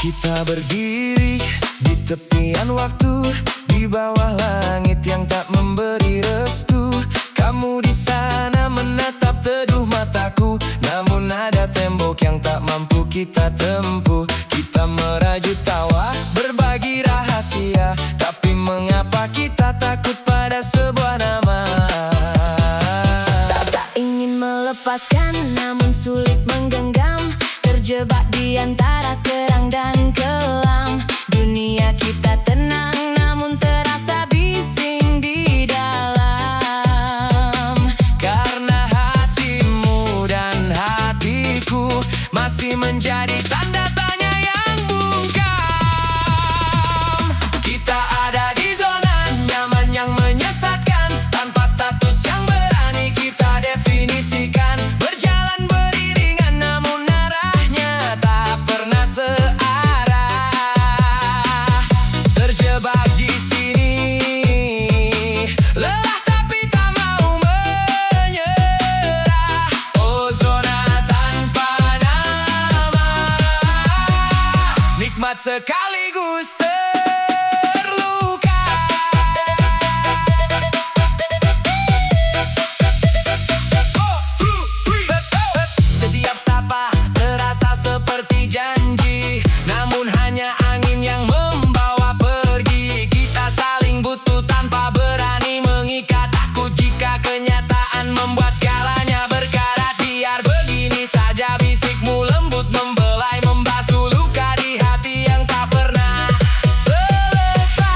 Kita berdiri di tepian waktu, di bawah langit yang tak memberi restu. Kamu di sana menatap teduh mataku, namun ada tembok yang tak mampu kita tempuh. Kita merajut tawa, berbagi rahasia, tapi mengapa kita takut pada sebuah nama? Tak ingin melepaskan, namun sulit menggenggam. Terjebak di antara terang dan kelam. Dunia kita tenang, namun terasa bising di dalam. Karena hatimu dan hatiku masih menjadi tanda tanya yang bungkam. Kita ada di zona nyaman yang menyesatkan, tanpa status yang berani kita definisikan. Berjalan beriringan namun arahnya tak pernah searah. Terjebak di sini, lelah tapi tak mau menyerah. Oh, zona tanpa nama, nikmat sekaligus terluka. Setiap sapa terasa seperti janji, namun hanya angin yang membawa pergi. Kita saling butuh tanpa berani mengikat. Takut jika kenyataan membuat segalanya berkarat. Biar begini saja, bisikmu lembut membelai, membasuh luka di hati yang tak pernah selesai.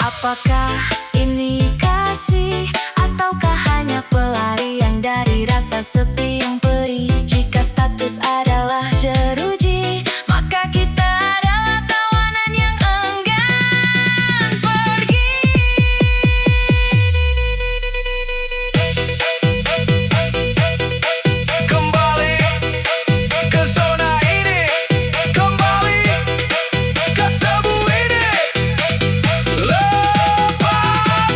Apakah ini kasih, ataukah hanya pelarian dari rasa sepi yang perih? Jika status adalah jeruji, maka kita adalah tawanan yang enggan pergi. Kembali ke zona ini, kembali ke sebu ini. Lepaskan.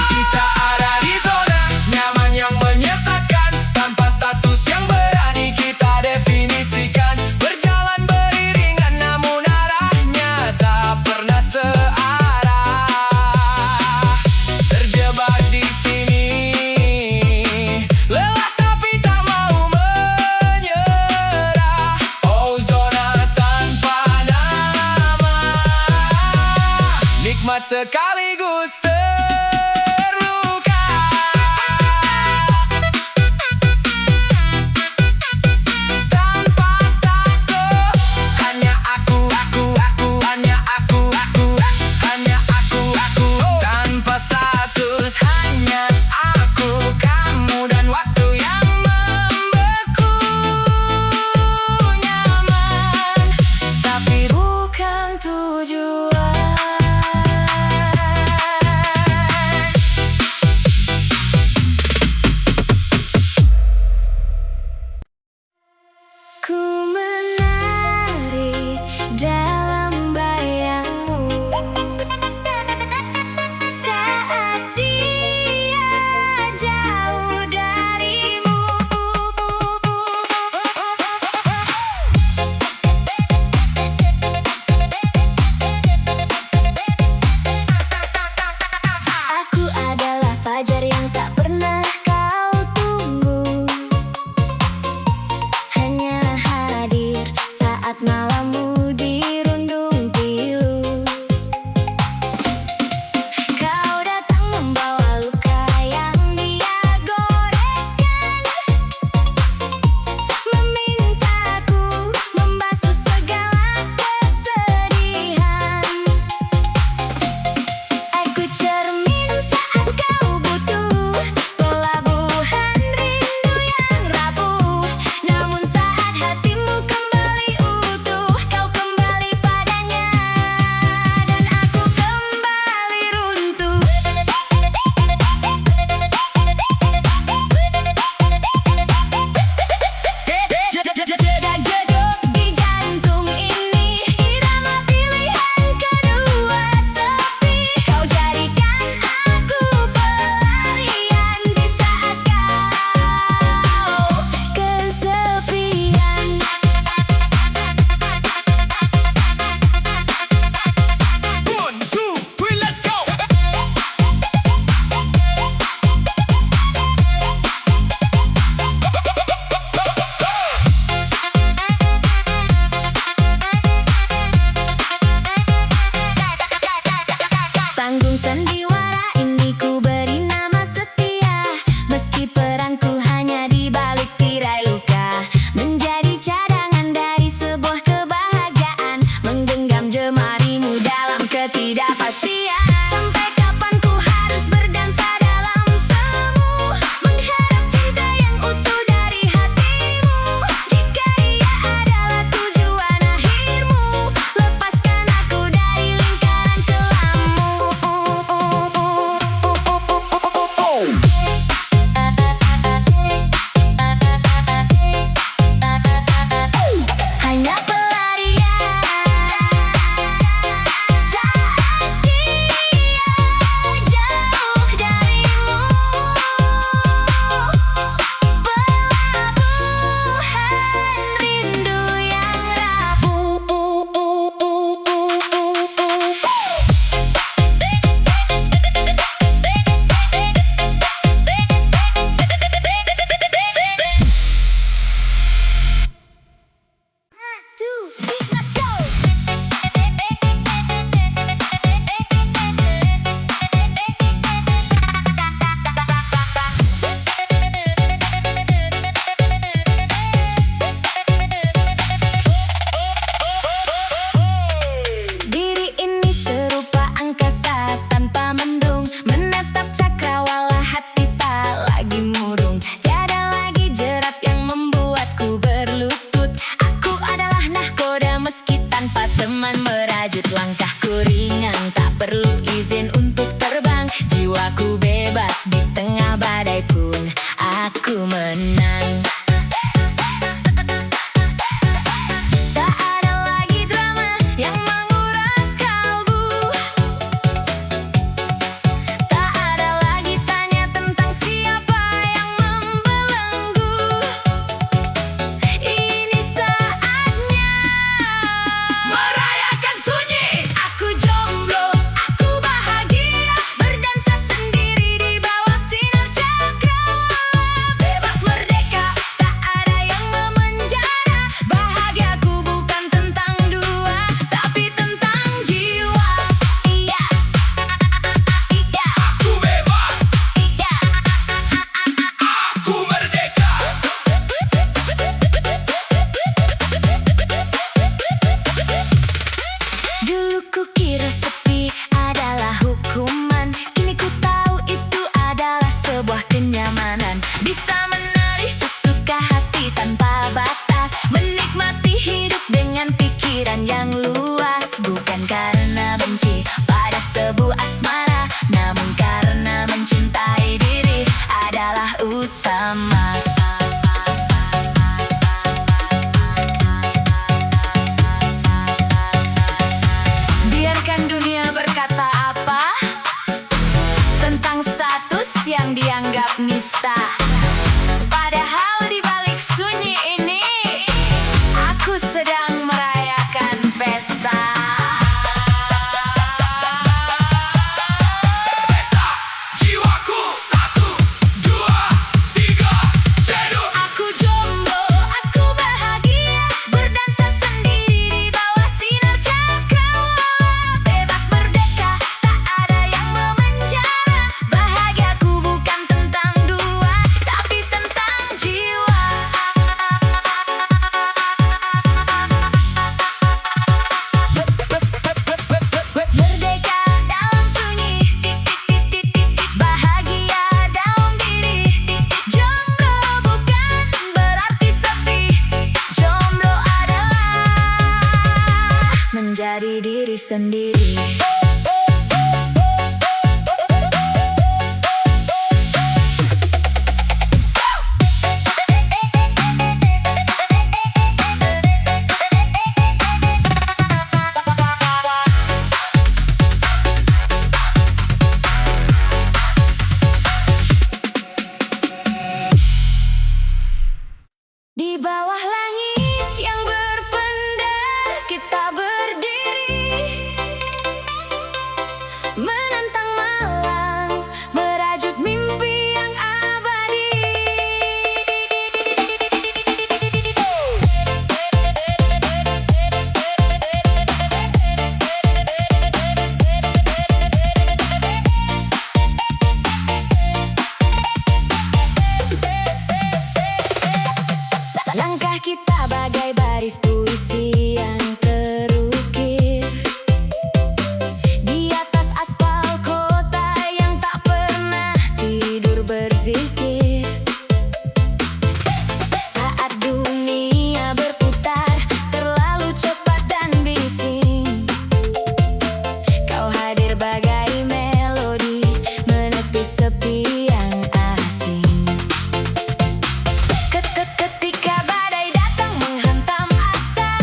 Kita ada di zona nyaman yang menyesatkan, tanpa status yang berani kita definisikan. Berjalan beriringan namun arahnya tak pernah searah. Terjebak di sini, lelah tapi tak mau menyerah. Oh, zona tanpa nama, nikmat sekaligus terluka. Tanpa status, hanya aku, hanya aku, hanya aku. Tanpa status, hanya aku, kamu dan waktu yang membeku. Nyaman, tapi bukan tujuan. lautan yang luas. Bukan karena benci pada sebuah asmara, namun karena mencintai diri adalah utama. Biarkan dunia berkata apa tentang status yang dianggap nista, padahal di balik sunyi ini aku sedang merayakan pesta. Pesta jiwaku, 1, 2, 3, cedok. Aku jomblo, aku bahagia, berdansa sendiri di bawah sinar cakrawala. Bebas merdeka, tak ada yang memenjara. Bahagiaku bukan tentang dua, tapi tentang jiwa. Merdeka dalam sunyi, bahagia dalam diri. Jomblo bukan berarti sepi, jomblo adalah menjadi diri sendiri. Di bawah langit yang berpendar kita berdiri, menantang malam, merajut mimpi yang abadi. Langkah kita bagai baris puisi yang terukir di atas aspal kota yang tak pernah tidur berzikir. Saat dunia berputar terlalu cepat dan bising, kau hadir bagai melodi menepis sepi yang asing. Ketika badai datang menghantam asa,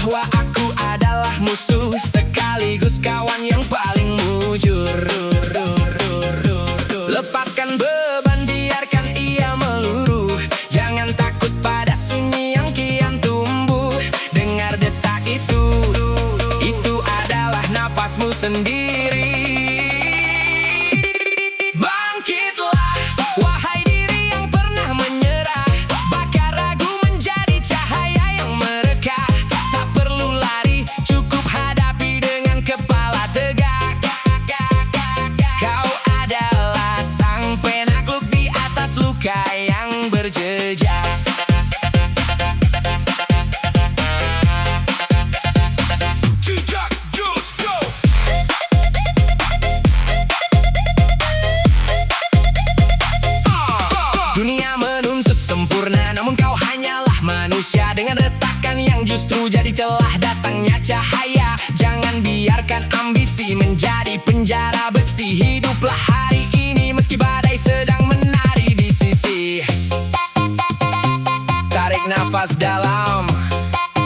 bahwa aku adalah musuh sekaligus kawan yang paling mujur. Lepaskan beban, biarkan ia meluruh. Jangan takut pada sunyi yang kian tumbuh. Dengar detak itu adalah napasmu sendiri. Bangkitlah, wahai diri yang pernah menyerah. Bakar ragu menjadi cahaya yang merekah. Tak perlu lari, cukup hadapi dengan kepala tegak. Kau adalah sang penakluk di atas luka yang berjejak. Dunia menuntut sempurna, namun kau hanyalah manusia dengan retakan yang justru jadi celah datangnya cahaya. Jangan biarkan ambisi menjadi penjara besi. Hiduplah hari ini meski badai sedang menari di sisi. Tarik nafas dalam.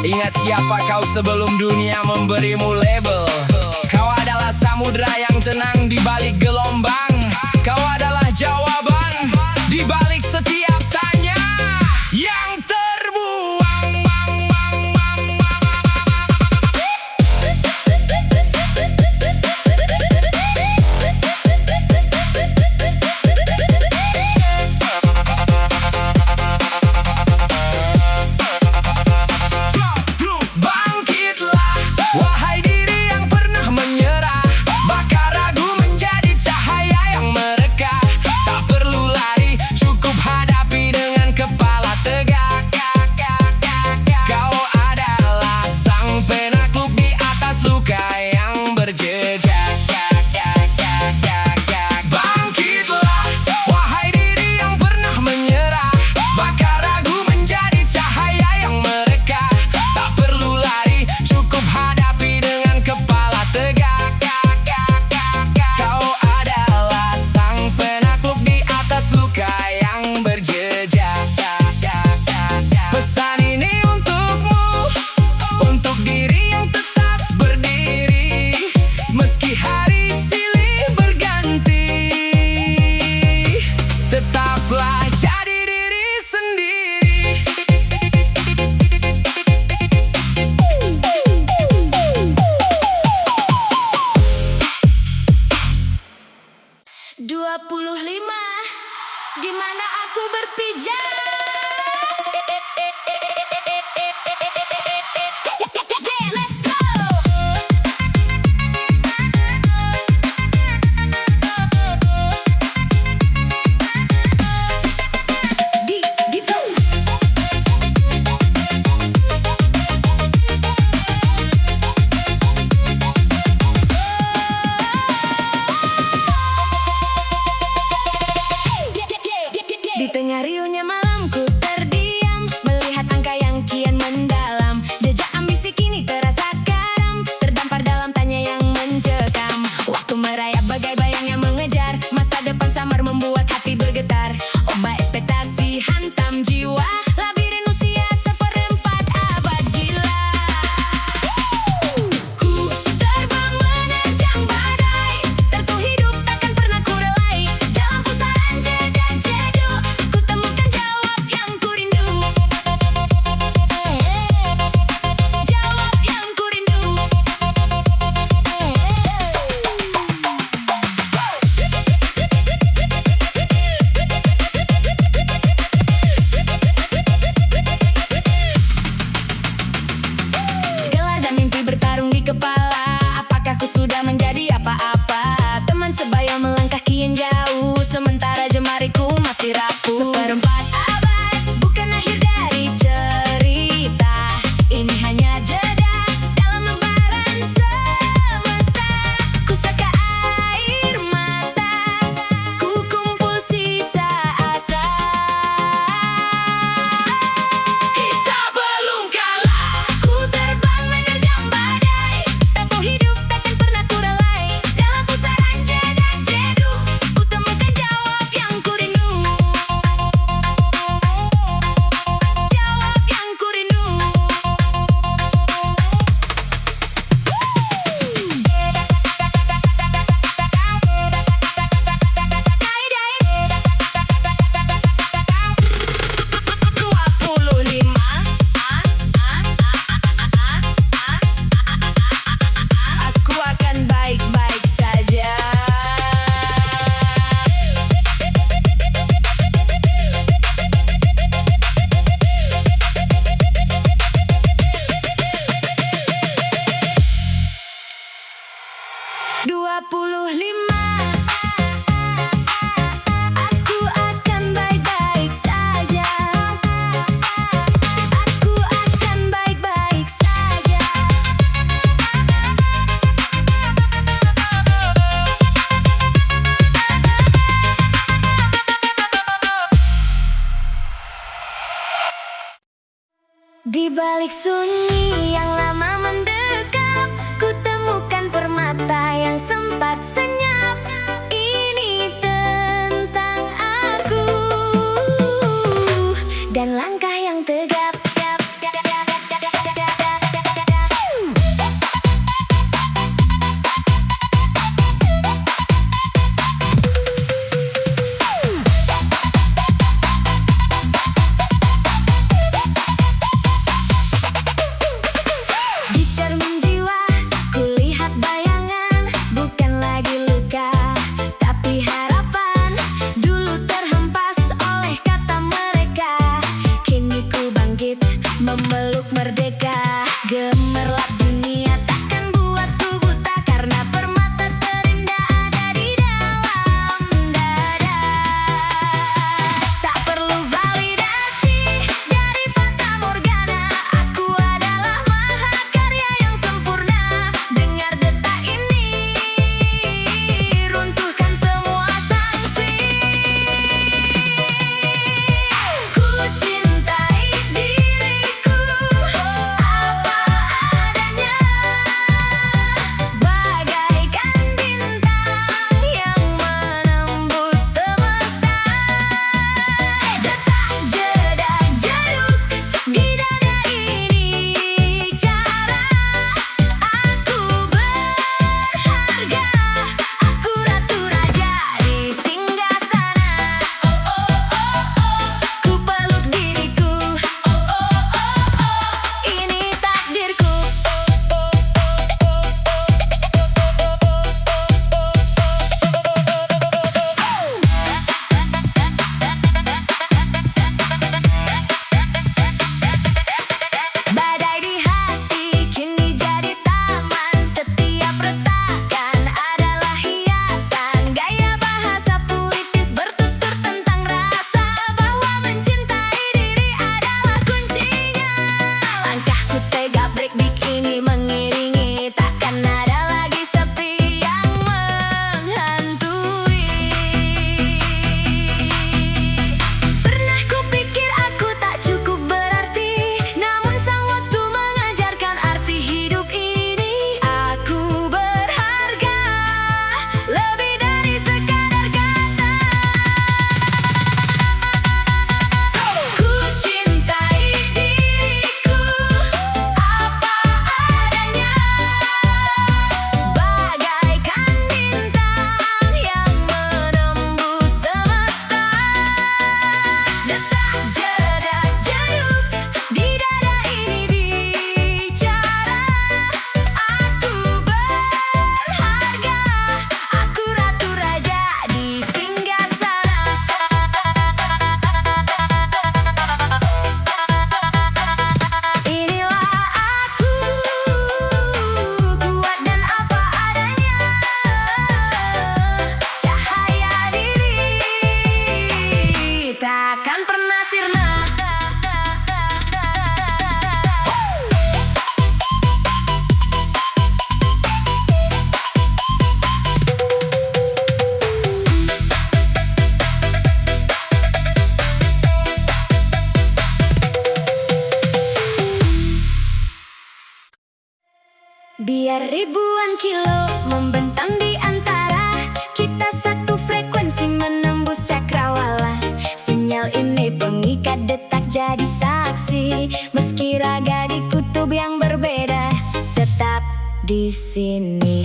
Ingat siapa kau sebelum dunia memberimu label. Kau adalah samudra yang tenang di balik gelombang. Kau adalah jawaban di balik setiap tanya yang terbuang. Bangkitlah, wahai diri yang pernah menyerah. Bakar ragu menjadi cahaya yang merekah. Tak perlu lari, cukup hadapi Di balik sunyi yang lama mendekap, ku temukan permata yang sempat senyap. Ini tentang aku dan langkah yang tegap. Di cermin jiwa, kulihat bayangan, bukan lagi luka, tapi harapan. Dulu terhempas oleh kata mereka, kini ku bangkit, memeluk merdeka. Gemerlap dunia takkan buatku buta, karena permata terindah ada di dalam dada. Tak perlu validasi dari fata morgana, aku adalah mahakarya yang sempurna. Dengar detak ini, runtuhkan semua sanksi. Ku cintai diriku apa adanya, bagaikan bintang yang menembus semesta. Detak jedak jeruk di dada ini cara aku berharga. Aku ratu raja di singgasana. Ku peluk diriku. Ini takdirku. Badai di hati kini jadi taman. Setiap retakan adalah hiasan. Gaya bahasa puitis bertutur tentang rasa, bahwa mencintai diri adalah kuncinya. Langkahku tegap breakbeat ini mengiringi, takkan ada lagi sepi yang menghantui. Pernah kupikir aku tak cukup berarti, namun sang waktu mengajarkan arti hidup ini. Aku berharga, lebih dari sekadar kata. Ku cintai diriku apa adanya, bagaikan bintang yang menembus semesta. Detak jedak jeruk di dada ini bicara, aku berharga. Aku ratu raja di singgasana. Inilah aku, kuat dan apa adanya, cahaya diri takkan pernah sirna. Biar ribuan kilo membentang di antara kita, satu frekuensi menembus cakrawala. Sinyal ini pengikat detak jadi saksi, meski raga di kutub yang berbeda, tetap di sini.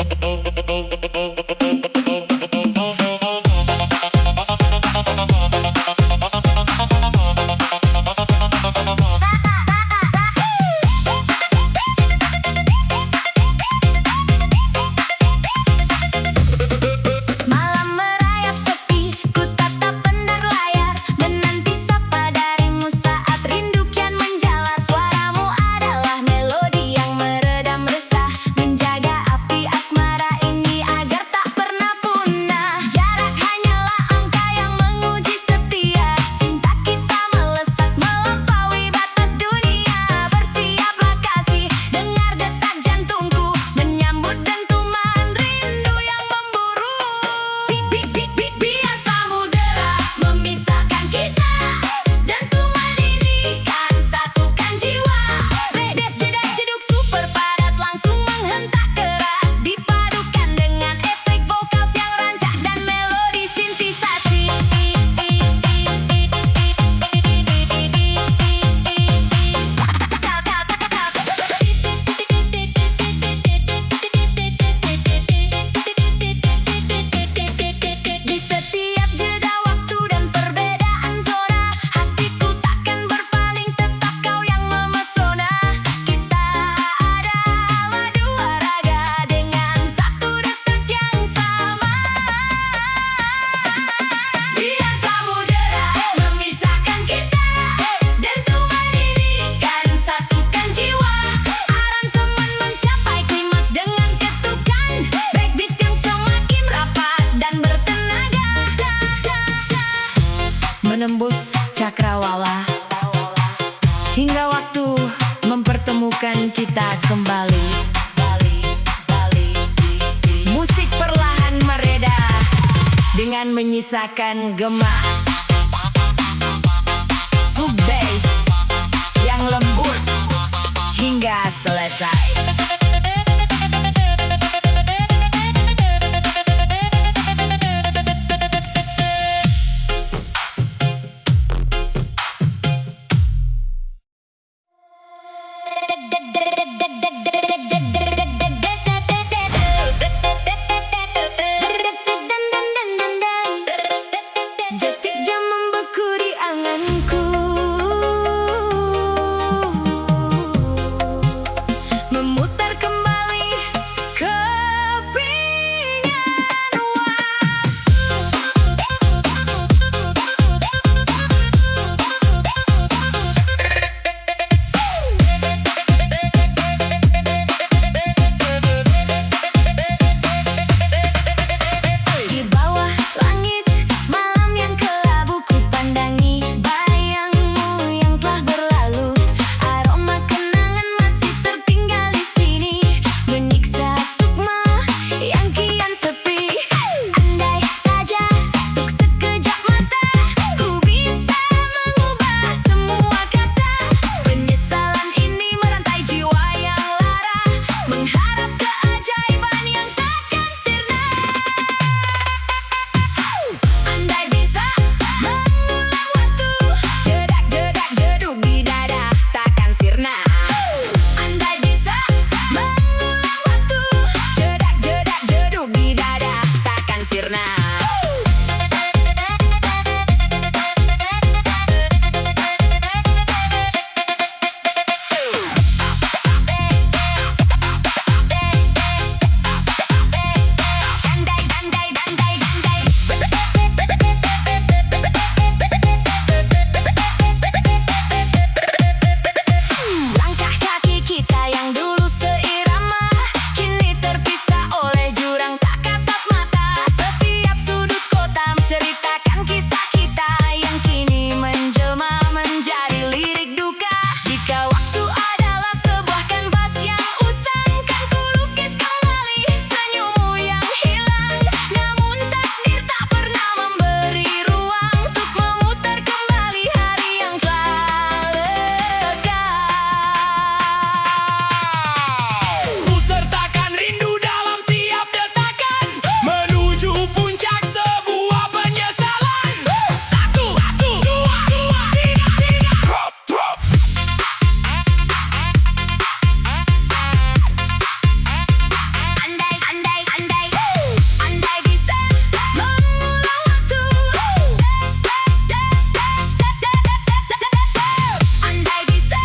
Malam merayap sepi, ku tatap pendar layar, menanti sapa darimu saat rindu kian menjalar. Suaramu adalah melodi yang meredam resah, menjaga api asmara ini agar tak temukan kita kembali. Musik perlahan mereda dengan menyisakan gema sub bass yang lembut hingga selesai. Detik jam membeku di anganku, memutar kembali kepingan di bawah langit malam yang kelabu, ku pandangi bayangmu yang telah berlalu. Aroma kenangan masih tertinggal di sini, menyiksa sukma yang kian sepi. Andai saja untuk sekejap mata ku bisa mengubah semua kata. Penyesalan ini merantai jiwa yang lara, mengharap keajaiban yang takkan sirna. Andai bisa mengulang waktu, jedak-jedak jeduk di dada takkan sirna. Andai bisa mengulang waktu, jedak-jedak jeduk di dada takkan sirna. Dandai, dandai, dandai, dandai. Langkah kaki kita yang dulu seirama, kini terpisah oleh jurang tak kasat mata. Setiap sudut kota menceritakan kisah kita yang kini menjelma menjadi lirik duka. Jika waktu adalah sebuah kanvas yang usang, kan ku lukis kembali senyummu yang hilang. Namun takdir tak pernah memberi ruang untuk memutar kembali hari yang telah lekat. Ku sertakan rindu dalam tiap detakan, menuju puncak sebuah penyesalan. Satu, dua, tiga, drop, drop. Andai, andai, andai, andai bisa mengulang waktu. Andai bisa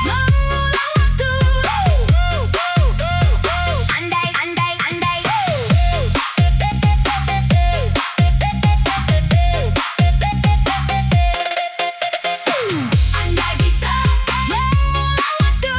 mengulang waktu. Andai, andai, andai. Andai bisa mengulang waktu.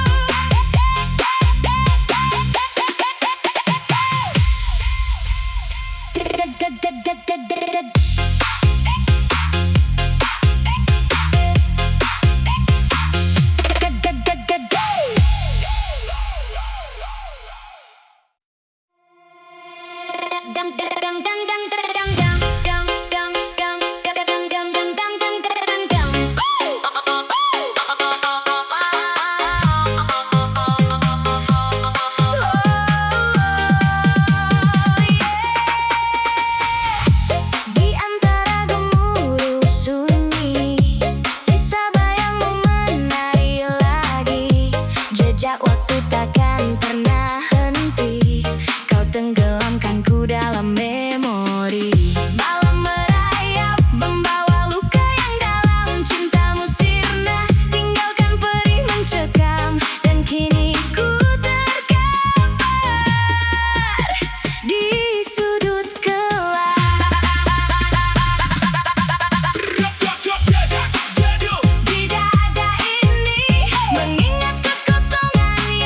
Di antara gemuruh sunyi, sisa bayangmu menari lagi. Jejak waktu takkan pernah henti, kau tenggelamkanku dalam memori. Malam merayap membawa luka yang dalam, cintamu sirna tinggalkan perih mencekam. Dan kini ku terkapar di sudut gelap. Di dada ini mengingat kekosongan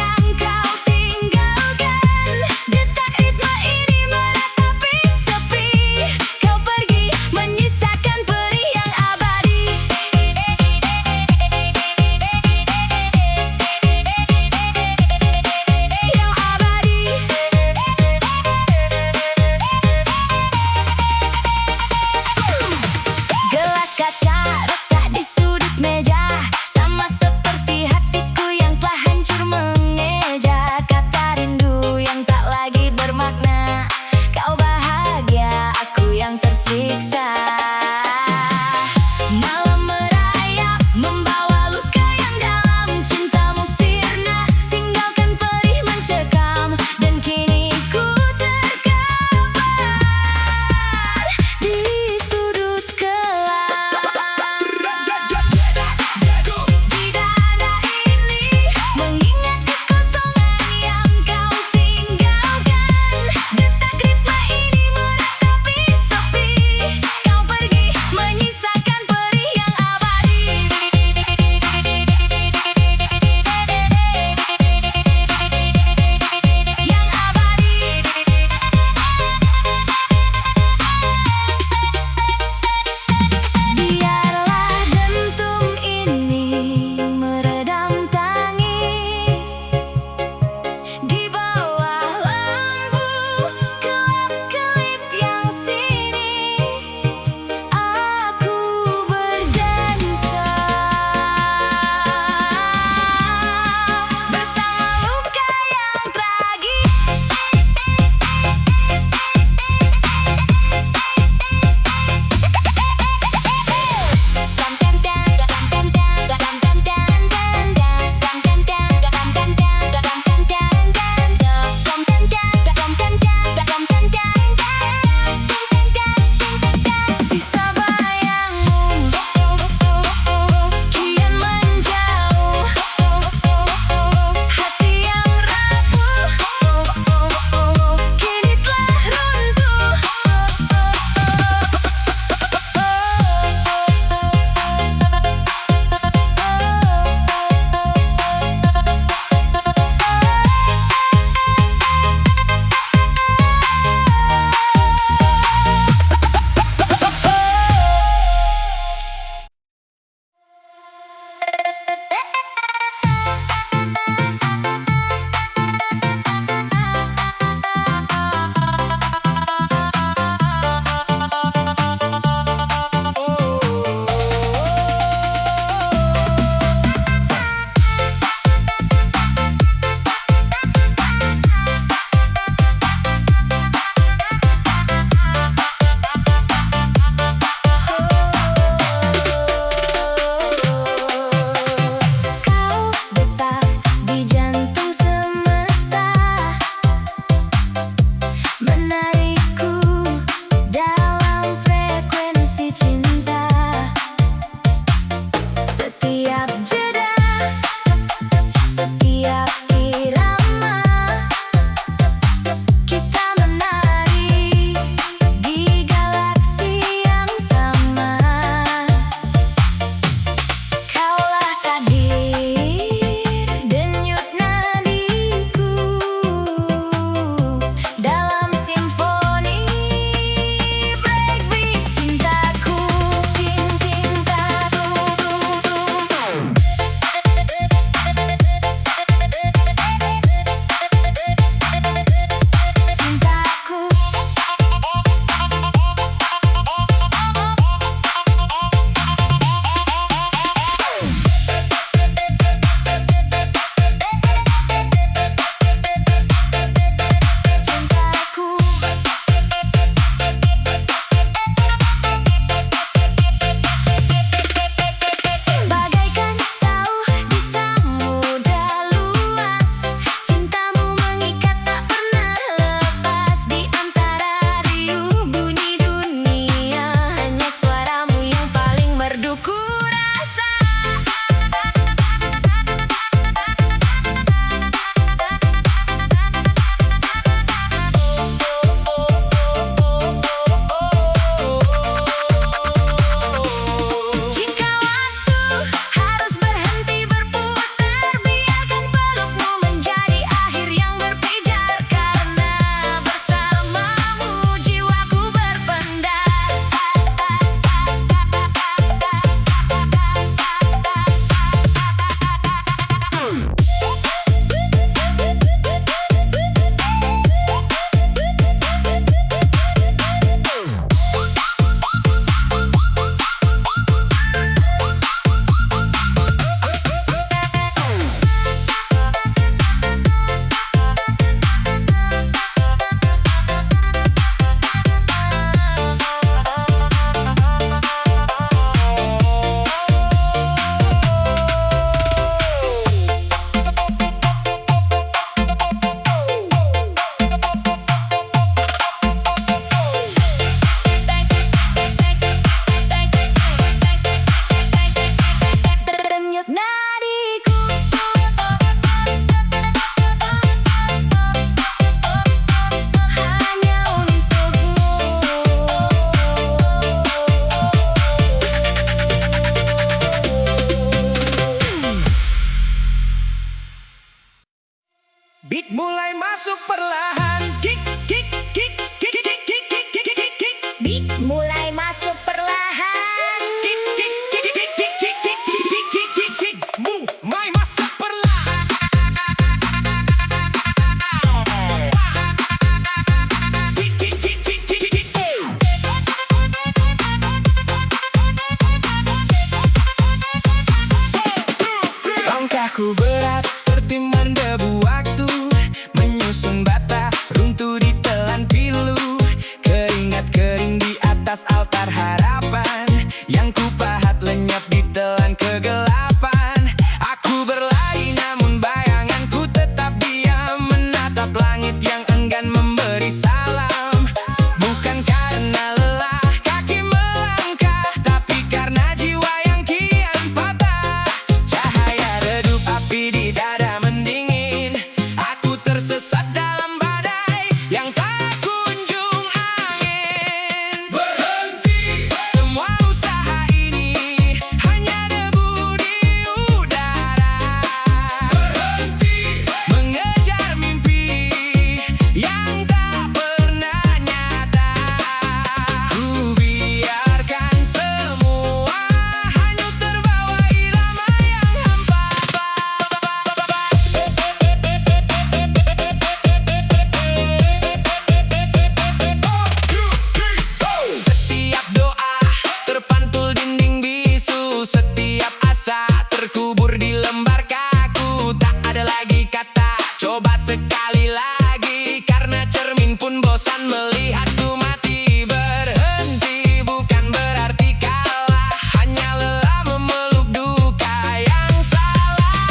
Beat mulai masuk perlahan. Kick, kick, kick, kick, kick, kick, kick, kick, kick, kick, kick. Beat mulai masuk perlahan. Kick, kick, kick, kick, kick, kick, kick, kick, kick, kick, kick, kick. Mulai masuk perlahan. Kick, kick, kick, kick, kick, kick, kick. Langkahku berat tertimbang debu waktu, menyusun bata runtuh ditelan pilu. Keringat kering di atas altar harapan, yang kupahat lenyap ditelan kegelapan. Aku berlari namun bayanganku tetap diam, menatap langit yang enggan memberi salam. Bukan karena lelah kaki melangkah, tapi karena jiwa yang kian patah. Cahaya redup api di dada mendingin, aku tersesat dalam badai yang tak kunjung angin. Berhenti semua usaha ini, hanya debu di udara. Berhenti mengejar mimpi yang tak pernah nyata. Ku biarkan semua hanyut terbawa irama yang hampa. Setiap doa terpantul dinding bisu, setiap asa terkubur di lembar kaku. Tak ada lagi kata coba sekali lagi, karena cermin pun bosan melihatku mati. Berhenti bukan berarti kalah, hanya lelah memeluk duka yang salah.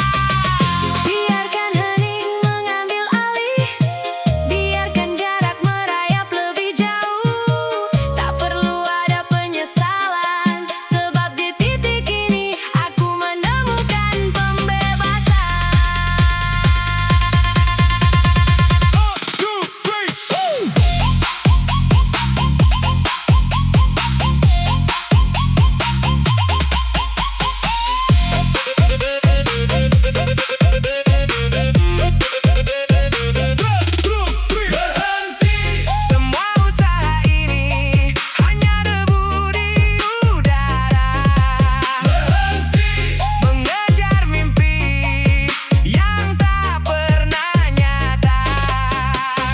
Biarkan hening mengambil alih, biarkan jarak merayap lebih jauh. Tak perlu ada penyesalan, sebab di titik ini aku menemukan pembebasan. Berhenti semua usaha ini, hanya debu di udara. Berhenti mengejar mimpi yang tak pernah nyata.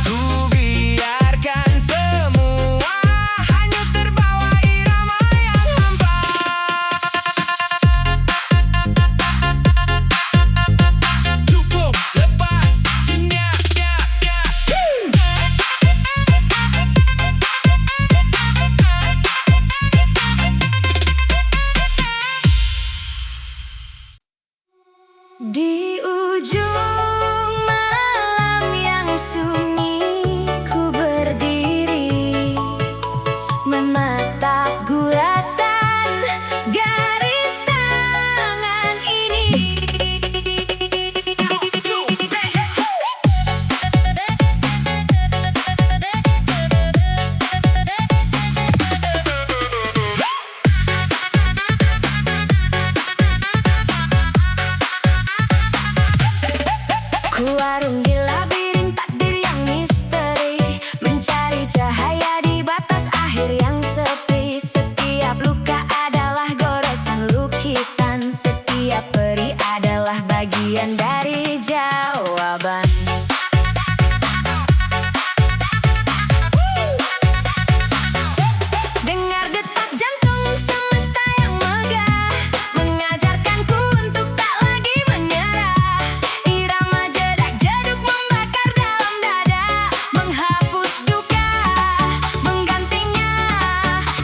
Ku biarkan semua hanyut terbawa irama yang hampa. Cukup lepas sinyalnya. Di ujung malam yang sunyi ku berdiri, menatap guratan garis tangan ini. Ku arungi labirin takdir yang misteri, mencari cahaya di batas akhir yang sepi. Setiap luka adalah goresan lukisan, setiap peri adalah bagian dari jawaban. Dengar detak jantung semesta yang megah, mengajarkanku untuk tak lagi menyerah. Irama jedak-jeduk membakar dalam dada, menghapus duka, menggantinya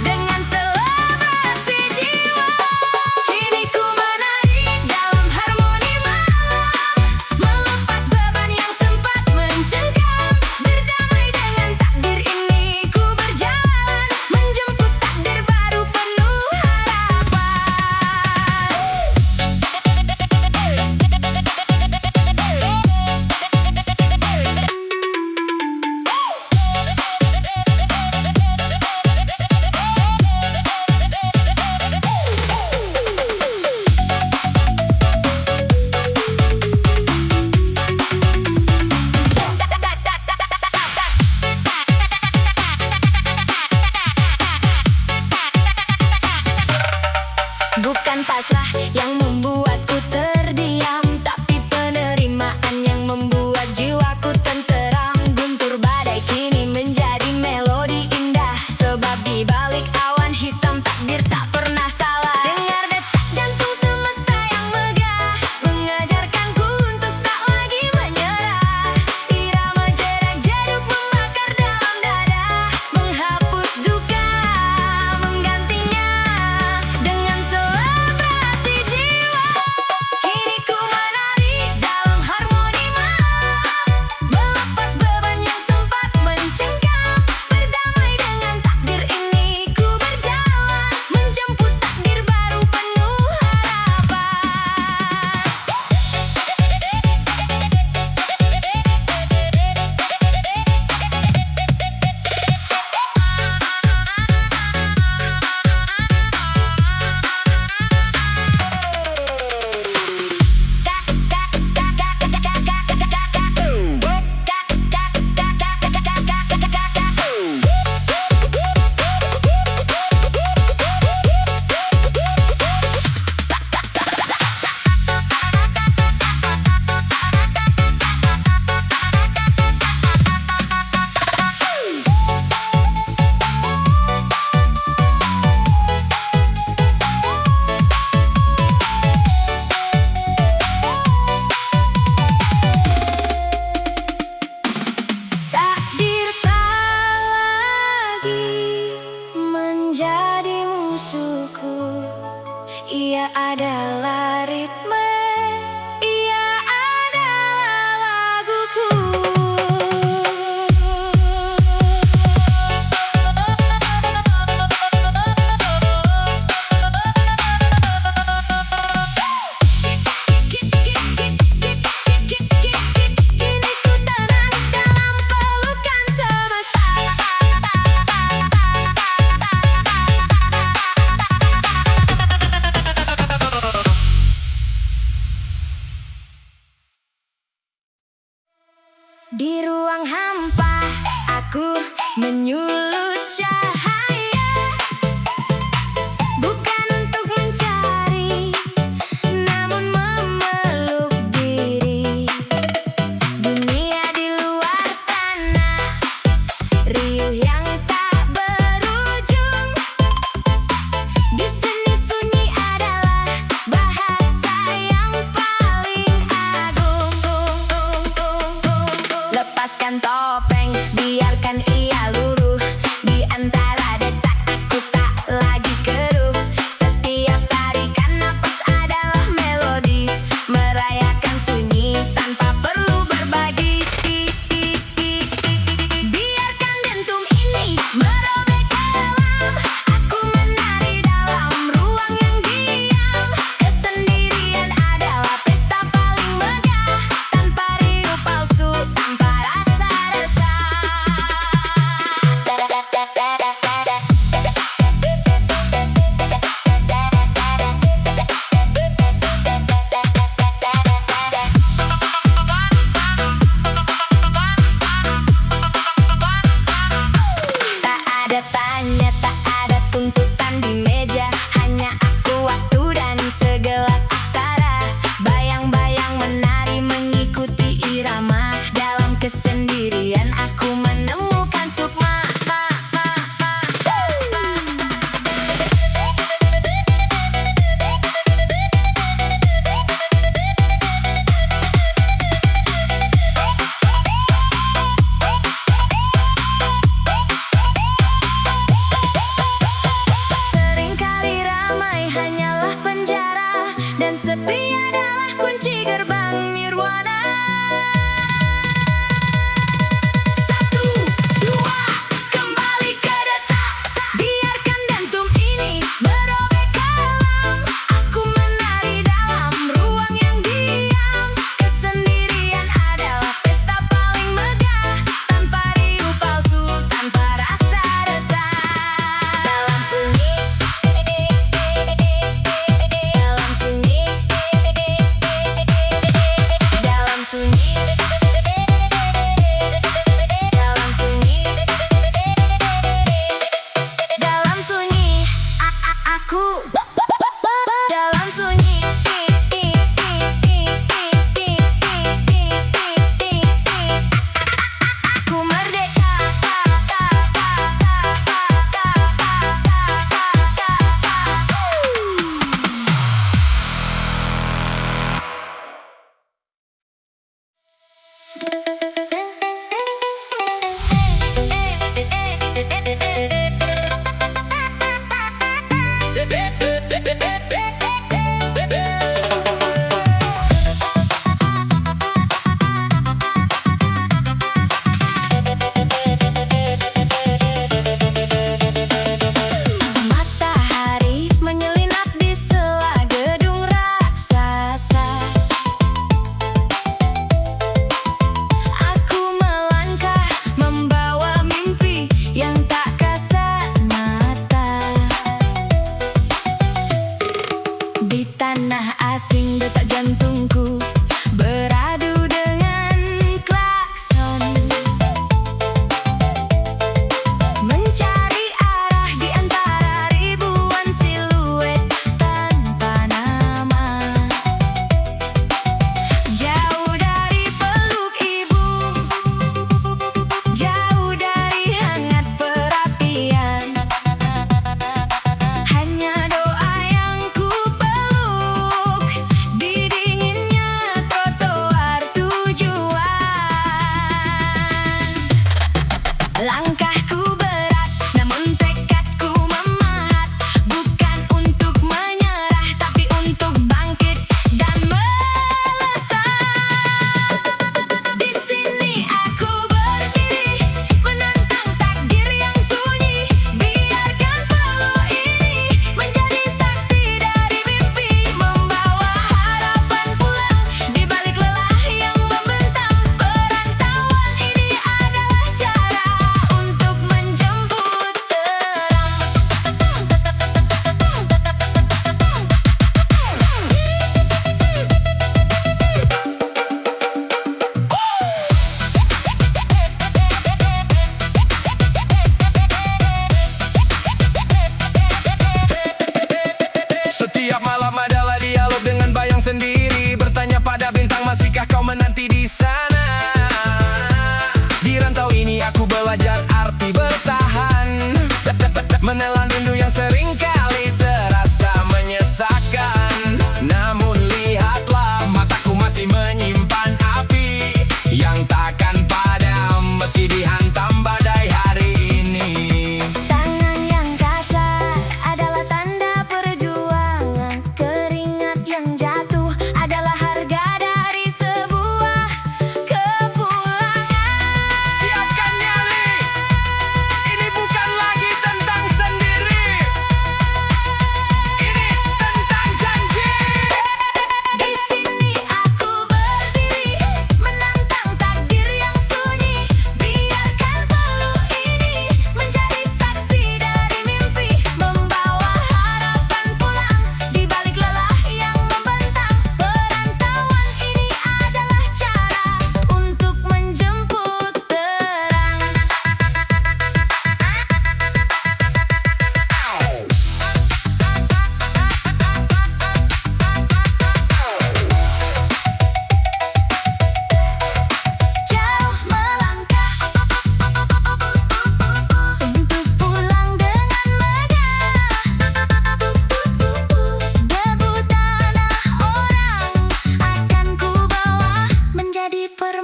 dengan selebrasi jiwa. Kini ku menari dalam harmoni malam, melepas beban Di ruang hampa aku menyulut cahaya, bukan untuk mencari, namun memeluk diri. Dunia di luar sana riuh yang tak berujung. Di seni sunyi adalah bahasa yang paling agung. Lepaskan topeng, biarkan ia luruh di antara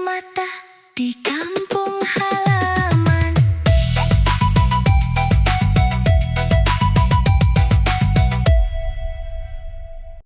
mata di